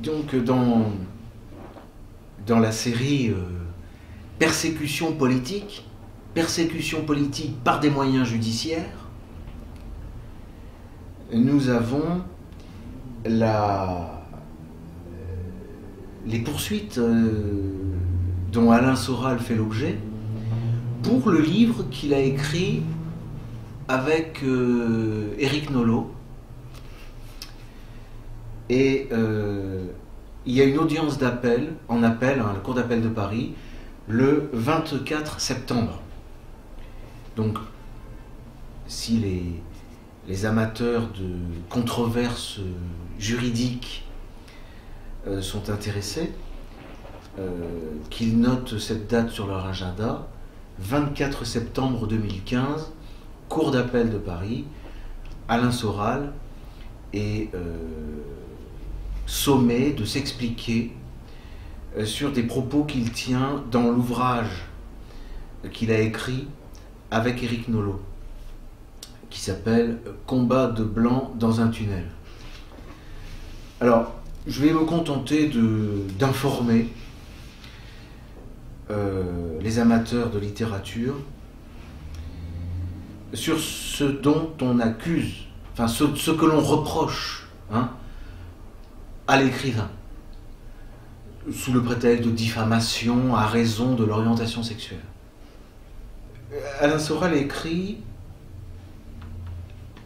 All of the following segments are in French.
Donc dans la série persécution politique par des moyens judiciaires, nous avons les poursuites dont Alain Soral fait l'objet pour le livre qu'il a écrit avec Éric Nolot. Et il y a une audience d'appel, la Cour d'appel de Paris, le 24 septembre. Donc, si les amateurs de controverses juridiques sont intéressés, qu'ils notent cette date sur leur agenda, 24 septembre 2015, Cour d'appel de Paris, Alain Soral est sommé de s'expliquer sur des propos qu'il tient dans l'ouvrage qu'il a écrit avec Éric Nolot, qui s'appelle « Combat de blanc dans un tunnel ». Alors, je vais me contenter d'informer les amateurs de littérature sur ce dont on accuse, enfin ce que l'on reproche à l'écrivain, sous le prétexte de diffamation à raison de l'orientation sexuelle. Alain Soral écrit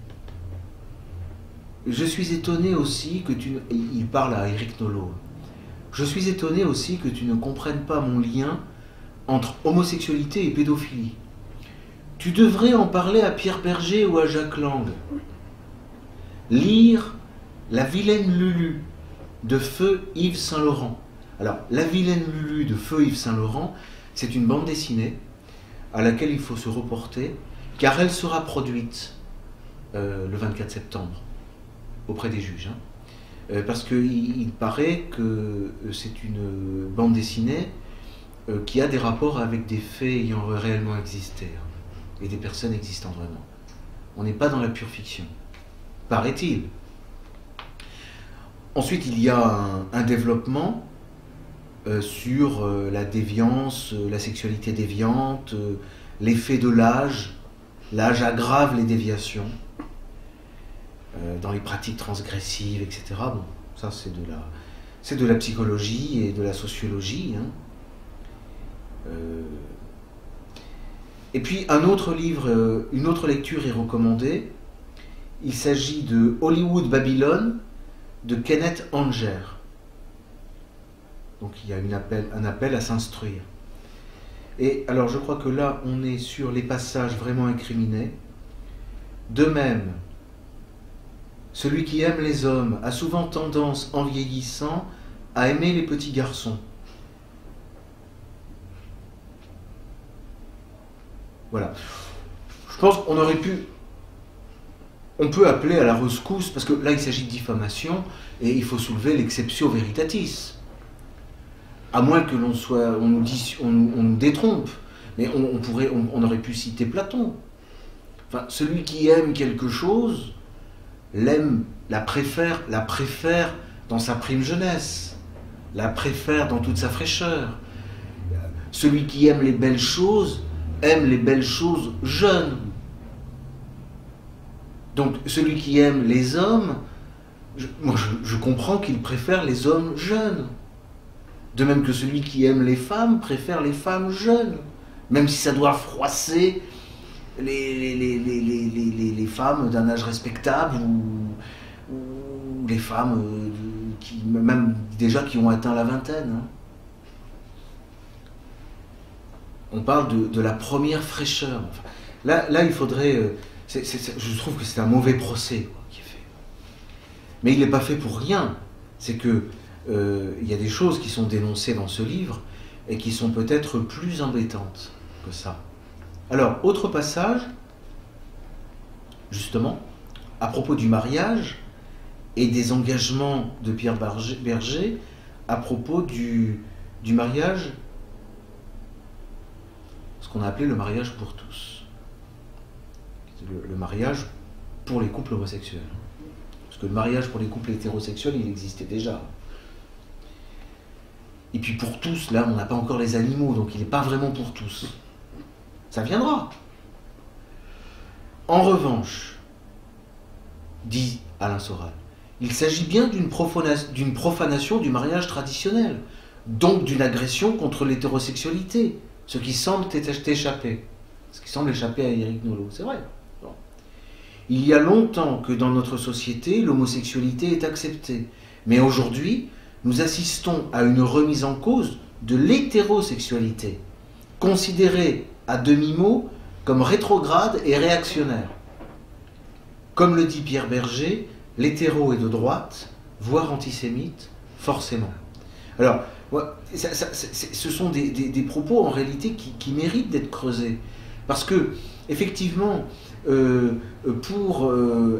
« Je suis étonné aussi que tu... » Il parle à Éric Nolot. « Je suis étonné aussi que tu ne comprennes pas mon lien entre homosexualité et pédophilie. Tu devrais en parler à Pierre Berger ou à Jacques Lang. Lire La vilaine Lulu de Feu Yves Saint-Laurent. » Alors, La vilaine Lulu de Feu Yves Saint-Laurent, c'est une bande dessinée à laquelle il faut se reporter, car elle sera produite le 24 septembre auprès des juges. Parce qu'il paraît que c'est une bande dessinée qui a des rapports avec des faits ayant réellement existé, et des personnes existant vraiment. On n'est pas dans la pure fiction, paraît-il. Ensuite, il y a un développement sur la déviance, la sexualité déviante, l'effet de l'âge. L'âge aggrave les déviations dans les pratiques transgressives, etc. Bon, ça c'est de la psychologie et de la sociologie. Et puis un autre livre, une autre lecture est recommandée. Il s'agit de Hollywood Babylone de Kenneth Anger. Donc il y a un appel à s'instruire. Et alors je crois que là on est sur les passages vraiment incriminés. De même, celui qui aime les hommes a souvent tendance, en vieillissant, à aimer les petits garçons. Voilà. Je pense qu'on aurait pu... On peut appeler à la rescousse, parce que là il s'agit de diffamation, et il faut soulever l'exceptio veritatis. À moins que on nous détrompe, mais on aurait pu citer Platon. Enfin, celui qui aime quelque chose, l'aime, la préfère dans sa prime jeunesse, la préfère dans toute sa fraîcheur. Celui qui aime les belles choses, aime les belles choses jeunes. Donc, celui qui aime les hommes, je comprends qu'il préfère les hommes jeunes. De même que celui qui aime les femmes préfère les femmes jeunes. Même si ça doit froisser les femmes d'un âge respectable ou les femmes même déjà qui ont atteint la vingtaine. On parle de la première fraîcheur. Là il faudrait... je trouve que c'est un mauvais procès qui est fait. Mais il n'est pas fait pour rien. C'est que il y a des choses qui sont dénoncées dans ce livre et qui sont peut-être plus embêtantes que ça. Alors, autre passage, justement, à propos du mariage et des engagements de Pierre Berger à propos du mariage, ce qu'on a appelé le mariage pour tous. Le mariage pour les couples homosexuels. Parce que le mariage pour les couples hétérosexuels, il existait déjà. Et puis pour tous, là, on n'a pas encore les animaux, donc il n'est pas vraiment pour tous. Ça viendra. En revanche, dit Alain Soral, il s'agit bien d'une profanation du mariage traditionnel, donc d'une agression contre l'hétérosexualité, ce qui semble échapper. Ce qui semble échapper à Éric Nolot, c'est vrai. Bon. Il y a longtemps que dans notre société, l'homosexualité est acceptée. Mais aujourd'hui, nous assistons à une remise en cause de l'hétérosexualité, considérée à demi-mot comme rétrograde et réactionnaire. Comme le dit Pierre Berger, l'hétéro est de droite, voire antisémite, forcément. Alors, ce sont des propos en réalité qui méritent d'être creusés. Parce que, effectivement, pour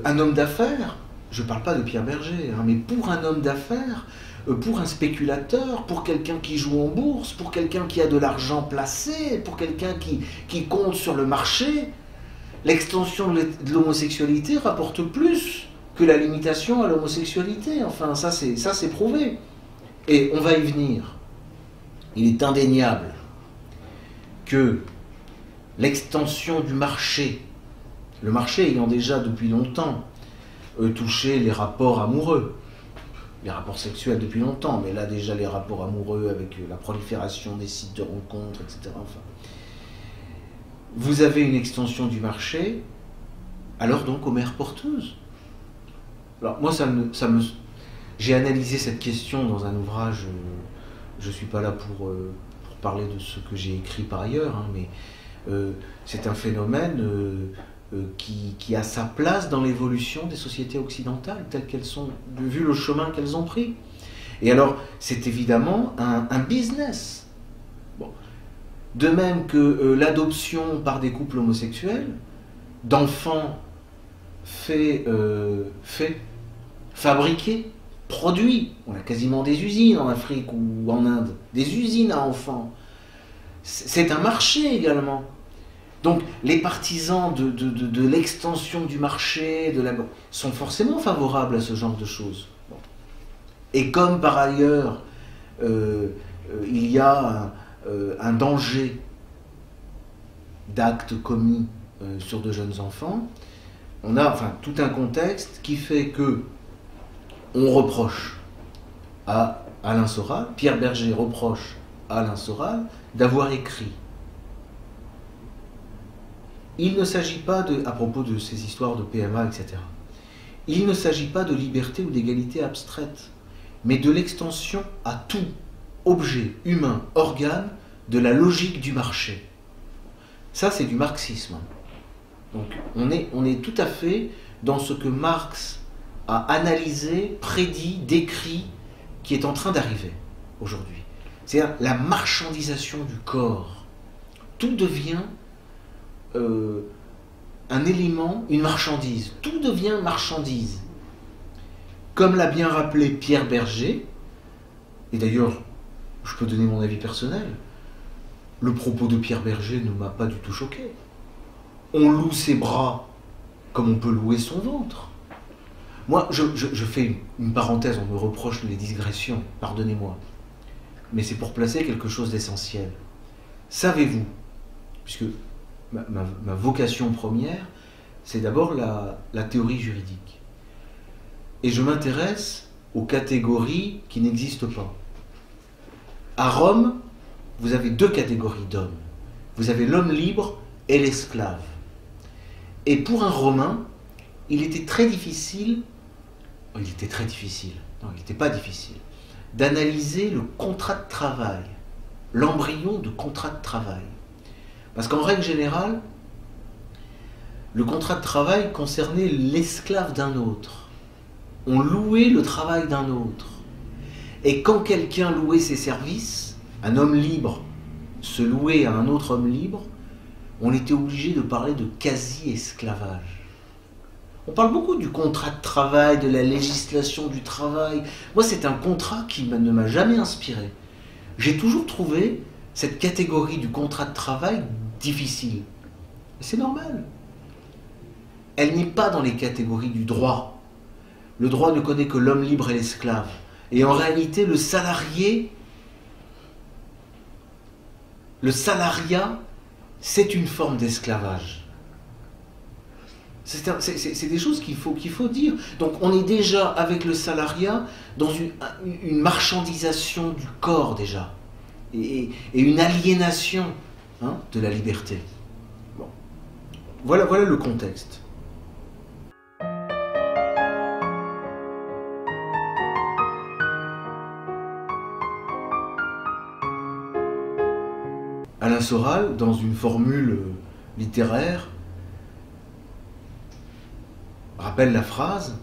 un homme d'affaires, je ne parle pas de Pierre Berger, hein, mais pour un homme d'affaires, pour un spéculateur, pour quelqu'un qui joue en bourse, pour quelqu'un qui a de l'argent placé, pour quelqu'un qui compte sur le marché, l'extension de l'homosexualité rapporte plus que la limitation à l'homosexualité. Enfin, ça c'est prouvé. Et on va y venir. Il est indéniable que l'extension du marché, le marché ayant déjà depuis longtemps touché les rapports amoureux, les rapports sexuels depuis longtemps, mais là déjà les rapports amoureux avec la prolifération des sites de rencontres, etc. Enfin, vous avez une extension du marché, alors donc aux mères porteuses. Alors moi j'ai analysé cette question dans un ouvrage, je ne suis pas là pour parler de ce que j'ai écrit par ailleurs, hein, mais c'est un phénomène qui a sa place dans l'évolution des sociétés occidentales, telles qu'elles sont, vu le chemin qu'elles ont pris. Et alors, c'est évidemment un business. Bon. De même que l'adoption par des couples homosexuels d'enfants fabriqués, produits. On a quasiment des usines en Afrique ou en Inde, des usines à enfants. C'est un marché également. Donc les partisans de l'extension du marché sont forcément favorables à ce genre de choses. Bon. Et comme par ailleurs il y a un danger d'actes commis sur de jeunes enfants, on a tout un contexte qui fait que on reproche à Alain Soral, Pierre Berger reproche à Alain Soral d'avoir écrit. Il ne s'agit pas à propos de ces histoires de PMA, etc. Il ne s'agit pas de liberté ou d'égalité abstraite, mais de l'extension à tout objet humain, organe, de la logique du marché. Ça, c'est du marxisme. Donc, on est tout à fait dans ce que Marx a analysé, prédit, décrit, qui est en train d'arriver aujourd'hui. C'est-à-dire la marchandisation du corps. Tout devient un élément, une marchandise. Tout devient marchandise. Comme l'a bien rappelé Pierre Berger, et d'ailleurs, je peux donner mon avis personnel, le propos de Pierre Berger ne m'a pas du tout choqué. On loue ses bras comme on peut louer son ventre. Moi, je fais une parenthèse, on me reproche les digressions, pardonnez-moi. Mais c'est pour placer quelque chose d'essentiel. Savez-vous, puisque ma vocation première, c'est d'abord la théorie juridique. Et je m'intéresse aux catégories qui n'existent pas. À Rome, vous avez deux catégories d'hommes. Vous avez l'homme libre et l'esclave. Et pour un Romain, il était très difficile, non, il n'était pas difficile, d'analyser le contrat de travail, l'embryon de contrat de travail. Parce qu'en règle générale, le contrat de travail concernait l'esclave d'un autre. On louait le travail d'un autre. Et quand quelqu'un louait ses services, un homme libre se louait à un autre homme libre, on était obligé de parler de quasi-esclavage. On parle beaucoup du contrat de travail, de la législation du travail. Moi, c'est un contrat qui ne m'a jamais inspiré. J'ai toujours trouvé cette catégorie du contrat de travail difficile. C'est normal. Elle n'est pas dans les catégories du droit. Le droit ne connaît que l'homme libre et l'esclave. Et en réalité, le salarié le salariat, c'est une forme d'esclavage. C'est des choses qu'il faut dire. Donc on est déjà, avec le salariat, dans une marchandisation du corps déjà, et une aliénation de la liberté. Bon. Voilà le contexte. Alain Soral, dans une formule littéraire, rappelle la phrase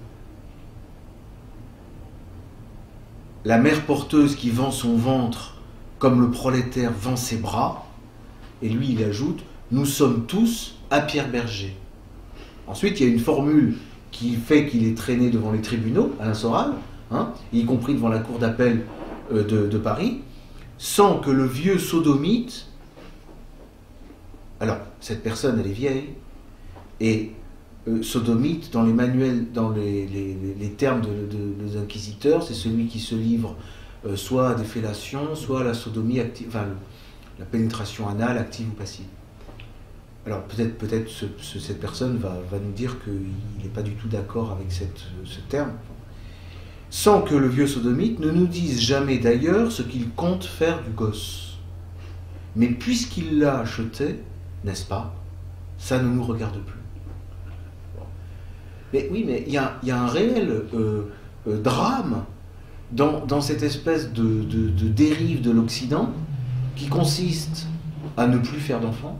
« La mère porteuse qui vend son ventre comme le prolétaire vend ses bras », et lui il ajoute « Nous sommes tous à Pierre Berger ». Ensuite il y a une formule qui fait qu'il est traîné devant les tribunaux, Alain Soral, y compris devant la cour d'appel de Paris, sans que le vieux sodomite... Alors, cette personne, elle est vieille, et sodomite, dans les manuels, dans les termes des inquisiteurs, c'est celui qui se livre soit à des fellations, soit à la sodomie active, enfin, la pénétration anale, active ou passive. Alors, peut-être cette personne va nous dire qu'il n'est pas du tout d'accord avec ce terme. Sans que le vieux sodomite ne nous dise jamais d'ailleurs ce qu'il compte faire du gosse. Mais puisqu'il l'a acheté, n'est-ce pas? Ça ne nous regarde plus. Mais oui, mais il y a un réel drame dans cette espèce de dérive de l'Occident qui consiste à ne plus faire d'enfants.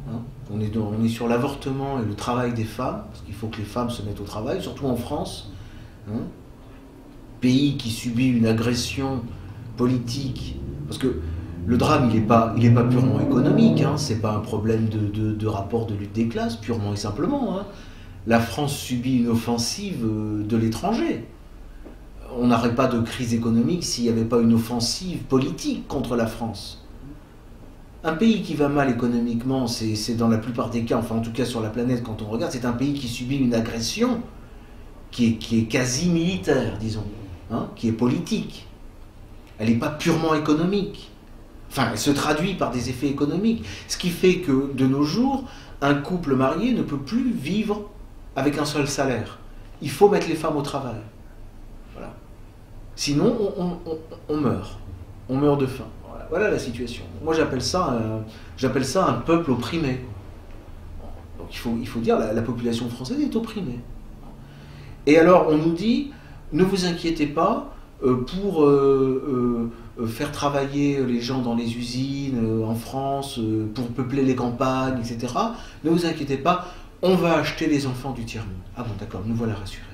On est sur l'avortement et le travail des femmes, parce qu'il faut que les femmes se mettent au travail, surtout en France, pays qui subit une agression politique, parce que le drame, il est pas purement économique, c'est pas un problème de rapport de lutte des classes, purement et simplement. La France subit une offensive de l'étranger. On n'aurait pas de crise économique s'il n'y avait pas une offensive politique contre la France. Un pays qui va mal économiquement, c'est dans la plupart des cas, enfin en tout cas sur la planète quand on regarde, c'est un pays qui subit une agression qui est quasi militaire, disons, qui est politique. Elle n'est pas purement économique. Enfin, elle se traduit par des effets économiques. Ce qui fait que, de nos jours, un couple marié ne peut plus vivre avec un seul salaire. Il faut mettre les femmes au travail. Voilà. Sinon, on meurt. On meurt de faim. Voilà la situation. Moi, j'appelle ça un peuple opprimé. Donc, il faut dire, la population française est opprimée. Et alors, on nous dit, ne vous inquiétez pas, pour faire travailler les gens dans les usines en France, pour peupler les campagnes, etc. Ne vous inquiétez pas, on va acheter les enfants du tiers-monde. Ah bon, d'accord, nous voilà rassurés.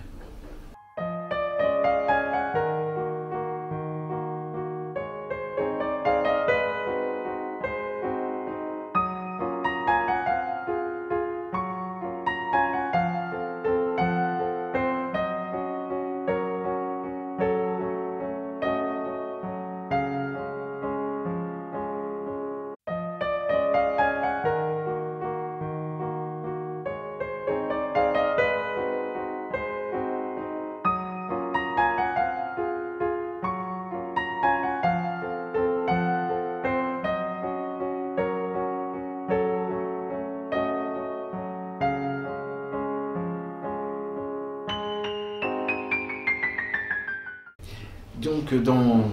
Donc dans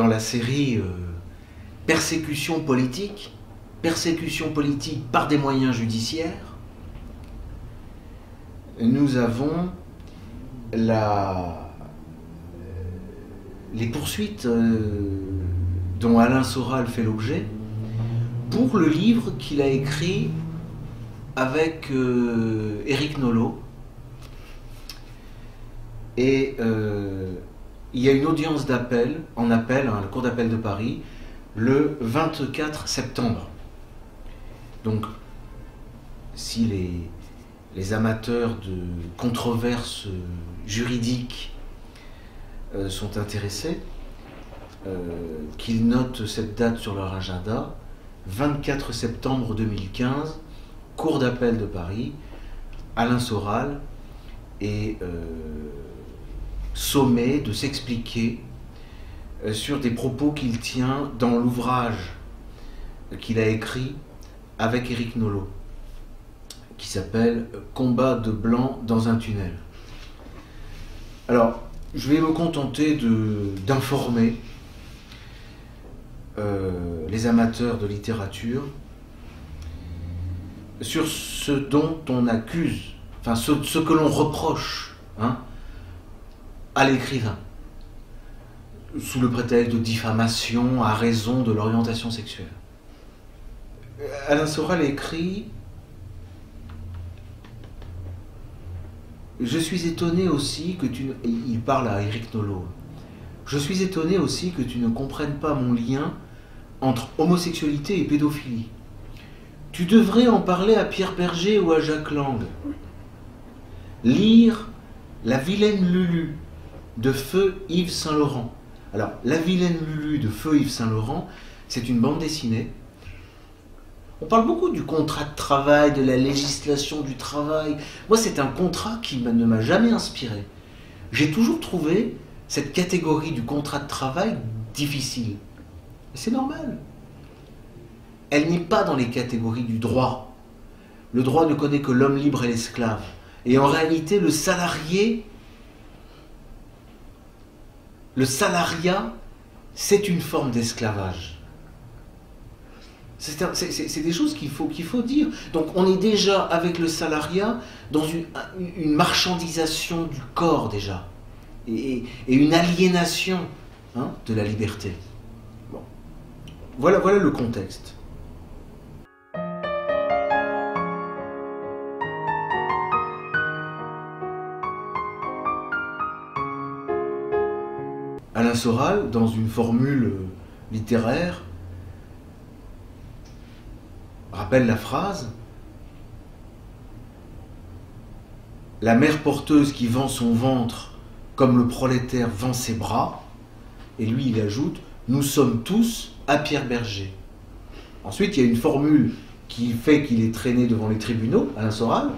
la série persécution politique par des moyens judiciaires, nous avons les poursuites dont Alain Soral fait l'objet pour le livre qu'il a écrit avec Éric Nolot. Et il y a une audience d'appel, la Cour d'appel de Paris, le 24 septembre. Donc, si les amateurs de controverses juridiques sont intéressés, qu'ils notent cette date sur leur agenda, 24 septembre 2015, Cour d'appel de Paris, Alain Soral est sommé de s'expliquer sur des propos qu'il tient dans l'ouvrage qu'il a écrit avec Éric Nolot, qui s'appelle « Combat de blanc dans un tunnel ». Alors, je vais me contenter d'informer les amateurs de littérature sur ce dont on accuse, enfin ce que l'on reproche à l'écrivain, sous le prétexte de diffamation à raison de l'orientation sexuelle. Alain Soral écrit « Je suis étonné aussi que tu ne... » Il parle à Éric Nolot. « Je suis étonné aussi que tu ne comprennes pas mon lien entre homosexualité et pédophilie. Tu devrais en parler à Pierre Berger ou à Jacques Lang. Lire La vilaine Lulu de Feu Yves Saint-Laurent. » Alors, La vilaine Lulu de Feu Yves Saint-Laurent, c'est une bande dessinée. On parle beaucoup du contrat de travail, de la législation du travail. Moi, c'est un contrat qui ne m'a jamais inspiré. J'ai toujours trouvé cette catégorie du contrat de travail difficile. C'est normal. Elle n'est pas dans les catégories du droit. Le droit ne connaît que l'homme libre et l'esclave. Et en réalité, le salariat, c'est une forme d'esclavage. C'est des choses qu'il faut dire. Donc on est déjà, avec le salariat, dans une marchandisation du corps déjà. Et une aliénation de la liberté. Bon. Voilà le contexte. Alain Soral, dans une formule littéraire, rappelle la phrase « La mère porteuse qui vend son ventre comme le prolétaire vend ses bras », et lui il ajoute « Nous sommes tous à Pierre Berger ». Ensuite il y a une formule qui fait qu'il est traîné devant les tribunaux, Alain Soral,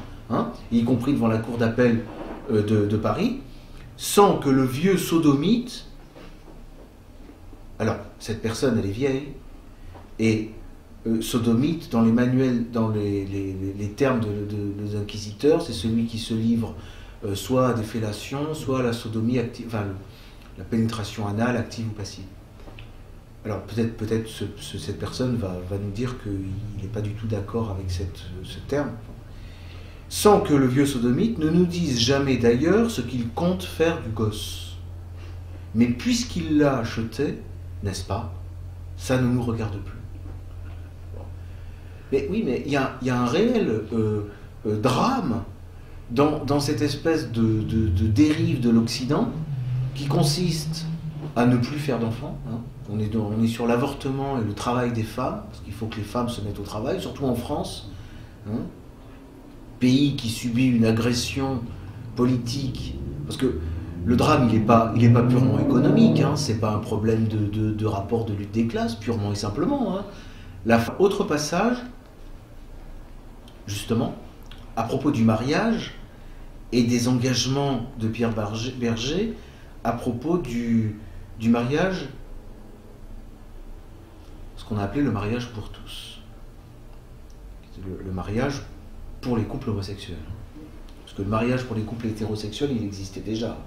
y compris devant la cour d'appel de Paris, sans que le vieux sodomite... Alors, cette personne elle est vieille, et sodomite, dans les manuels, dans les termes des inquisiteurs, c'est celui qui se livre soit à des fellations, soit à la sodomie active, enfin la pénétration anale active ou passive. Alors peut-être cette personne va nous dire qu'il n'est pas du tout d'accord avec ce terme. Sans que le vieux sodomite ne nous dise jamais d'ailleurs ce qu'il compte faire du gosse. Mais puisqu'il l'a acheté, n'est-ce pas, ça ne nous regarde plus. Mais oui, mais il y a un réel drame dans cette espèce de dérive de l'Occident qui consiste à ne plus faire d'enfants. On est sur l'avortement et le travail des femmes, parce qu'il faut que les femmes se mettent au travail, surtout en France, pays qui subit une agression politique, parce que le drame, il n'est pas purement économique, c'est pas un problème de rapport de lutte des classes, purement et simplement. Autre passage, justement, à propos du mariage et des engagements de Pierre Berger à propos du mariage, ce qu'on a appelé le mariage pour tous. Le mariage pour les couples homosexuels. Parce que le mariage pour les couples hétérosexuels, il existait déjà.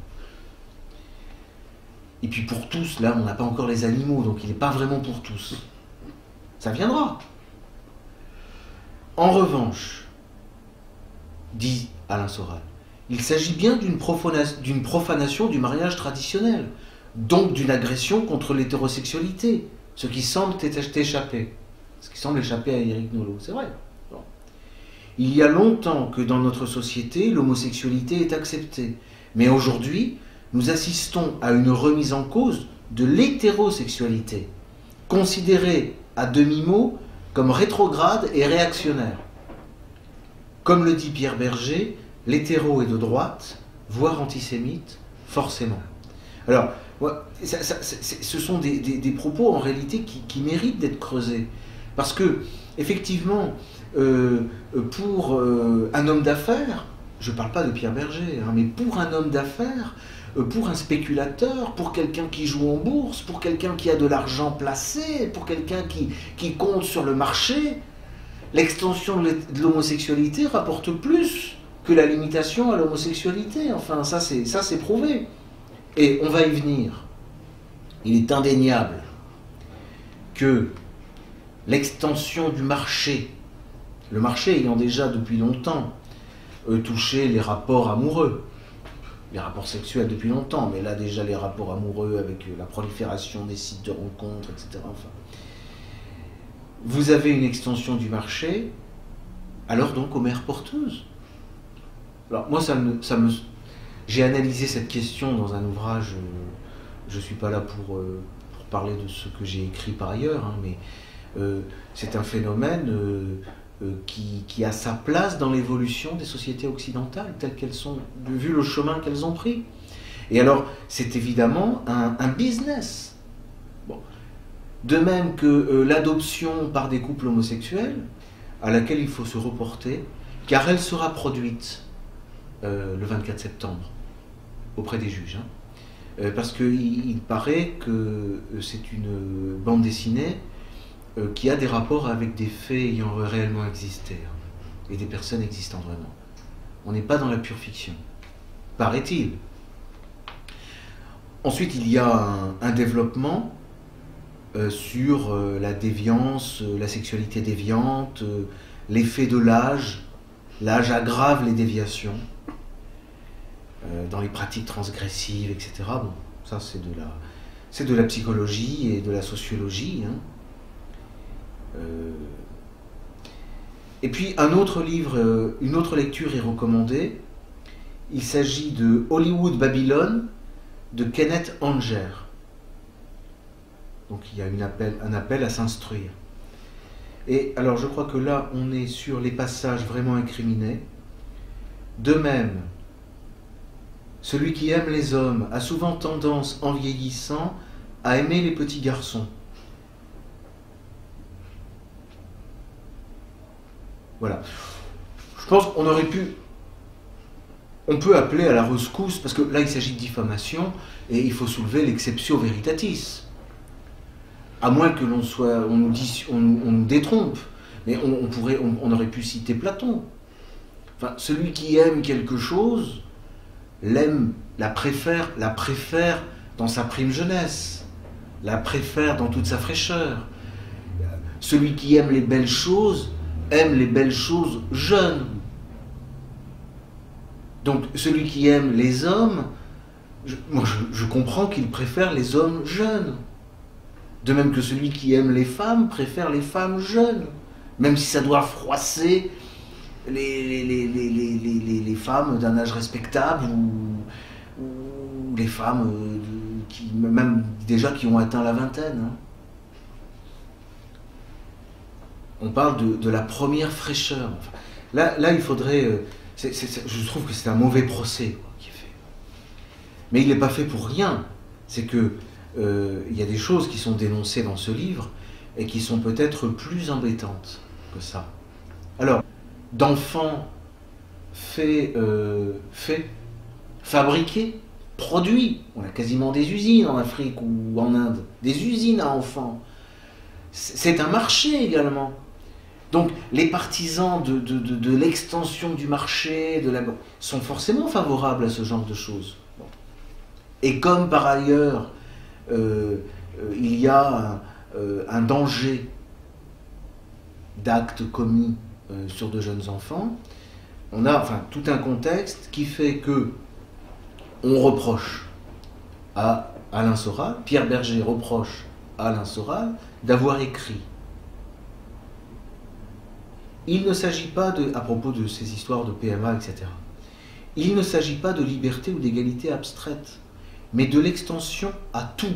Et puis pour tous, là, on n'a pas encore les animaux, donc il n'est pas vraiment pour tous. Ça viendra. En revanche, dit Alain Soral, il s'agit bien d'une profanation du mariage traditionnel, donc d'une agression contre l'hétérosexualité, ce qui semble échapper à Éric Nolot. C'est vrai. Bon. Il y a longtemps que dans notre société, l'homosexualité est acceptée, mais aujourd'hui, nous assistons à une remise en cause de l'hétérosexualité, considérée à demi-mot comme rétrograde et réactionnaire. Comme le dit Pierre Berger, l'hétéro est de droite, voire antisémite, forcément. Alors, ce sont des propos en réalité qui méritent d'être creusés. Parce que, effectivement, pour un homme d'affaires, je ne parle pas de Pierre Berger, mais pour un homme d'affaires, pour un spéculateur, pour quelqu'un qui joue en bourse, pour quelqu'un qui a de l'argent placé, pour quelqu'un qui compte sur le marché, l'extension de l'homosexualité rapporte plus que la limitation à l'homosexualité. Enfin, ça c'est prouvé. Et on va y venir. Il est indéniable que l'extension du marché, le marché ayant déjà depuis longtemps touché les rapports amoureux, les rapports sexuels depuis longtemps, mais là déjà les rapports amoureux avec la prolifération des sites de rencontres, etc. Enfin, vous avez une extension du marché, alors donc aux mères porteuses. Alors moi j'ai analysé cette question dans un ouvrage, je ne suis pas là pour parler de ce que j'ai écrit par ailleurs, hein, mais c'est un phénomène qui a sa place dans l'évolution des sociétés occidentales, telles qu'elles sont, vu le chemin qu'elles ont pris. Et alors, c'est évidemment un business. Bon. De même que l'adoption par des couples homosexuels, à laquelle il faut se reporter, car elle sera produite le 24 septembre, auprès des juges. Hein. Parce qu'il paraît que c'est une bande dessinée qui a des rapports avec des faits ayant réellement existé, hein, et des personnes existant vraiment. On n'est pas dans la pure fiction, paraît-il. Ensuite, il y a un développement sur la déviance, la sexualité déviante, l'effet de l'âge. L'âge aggrave les déviations dans les pratiques transgressives, etc. Bon, ça c'est de la psychologie et de la sociologie, hein. Et puis un autre livre, une autre lecture est recommandée. Il s'agit de Hollywood Babylone de Kenneth Anger. Donc il y a un appel à s'instruire. Et alors je crois que là on est sur les passages vraiment incriminés. De même, celui qui aime les hommes a souvent tendance, en vieillissant, à aimer les petits garçons. Voilà. Je pense qu'on aurait pu... On peut appeler à la rescousse, parce que là il s'agit de diffamation, et il faut soulever l'exceptio veritatis. À moins que on nous détrompe. Mais on aurait pu citer Platon. Enfin, celui qui aime quelque chose, l'aime, la préfère dans sa prime jeunesse, la préfère dans toute sa fraîcheur. Celui qui aime les belles choses, aime les belles choses jeunes. Donc celui qui aime les hommes, je comprends qu'il préfère les hommes jeunes. De même que celui qui aime les femmes préfère les femmes jeunes. Même si ça doit froisser les femmes d'un âge respectable ou les femmes même déjà qui ont atteint la vingtaine. Hein. On parle de la première fraîcheur. Enfin, là, il faudrait... je trouve que c'est un mauvais procès qui est fait. Mais il n'est pas fait pour rien. C'est que il y a des choses qui sont dénoncées dans ce livre et qui sont peut-être plus embêtantes que ça. Alors, d'enfants faits, fabriqués, produits. On a quasiment des usines en Afrique ou en Inde. Des usines à enfants. C'est un marché également. Donc les partisans de l'extension du marché sont forcément favorables à ce genre de choses. Bon. Et comme par ailleurs, il y a un danger d'actes commis sur de jeunes enfants, on a tout un contexte qui fait que on reproche à Alain Soral, Pierre Berger reproche à Alain Soral d'avoir écrit. Il ne s'agit pas à propos de ces histoires de PMA, etc. Il ne s'agit pas de liberté ou d'égalité abstraite, mais de l'extension à tout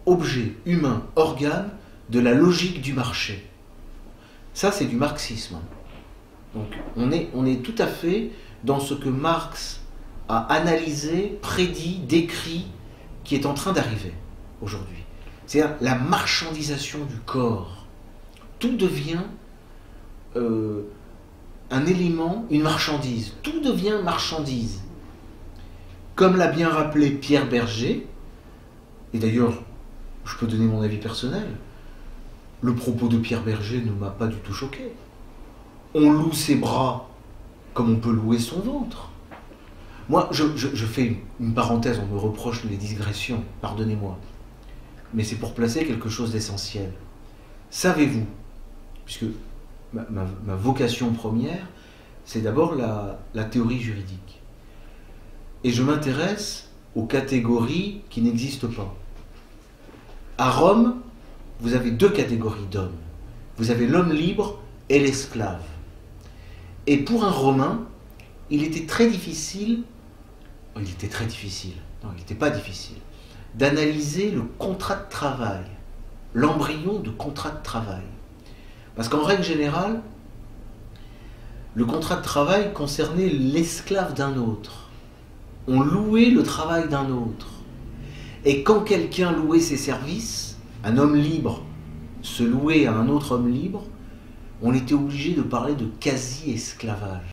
objet, humain, organe, de la logique du marché. Ça, c'est du marxisme. Donc, on est tout à fait dans ce que Marx a analysé, prédit, décrit, qui est en train d'arriver aujourd'hui. C'est-à-dire la marchandisation du corps. Tout devient un élément, une marchandise. Tout devient marchandise. Comme l'a bien rappelé Pierre Berger, et d'ailleurs, je peux donner mon avis personnel, le propos de Pierre Berger ne m'a pas du tout choqué. On loue ses bras comme on peut louer son ventre. Moi, je fais une parenthèse, on me reproche les digressions, pardonnez-moi. Mais c'est pour placer quelque chose d'essentiel. Savez-vous, puisque ma vocation première, c'est d'abord la théorie juridique. Et je m'intéresse aux catégories qui n'existent pas. À Rome, vous avez deux catégories d'hommes. Vous avez l'homme libre et l'esclave. Et pour un Romain, il était très difficile, non, il n'était pas difficile, d'analyser le contrat de travail, l'embryon de contrat de travail. Parce qu'en règle générale, le contrat de travail concernait l'esclave d'un autre. On louait le travail d'un autre. Et quand quelqu'un louait ses services, un homme libre se louait à un autre homme libre, on était obligé de parler de quasi-esclavage.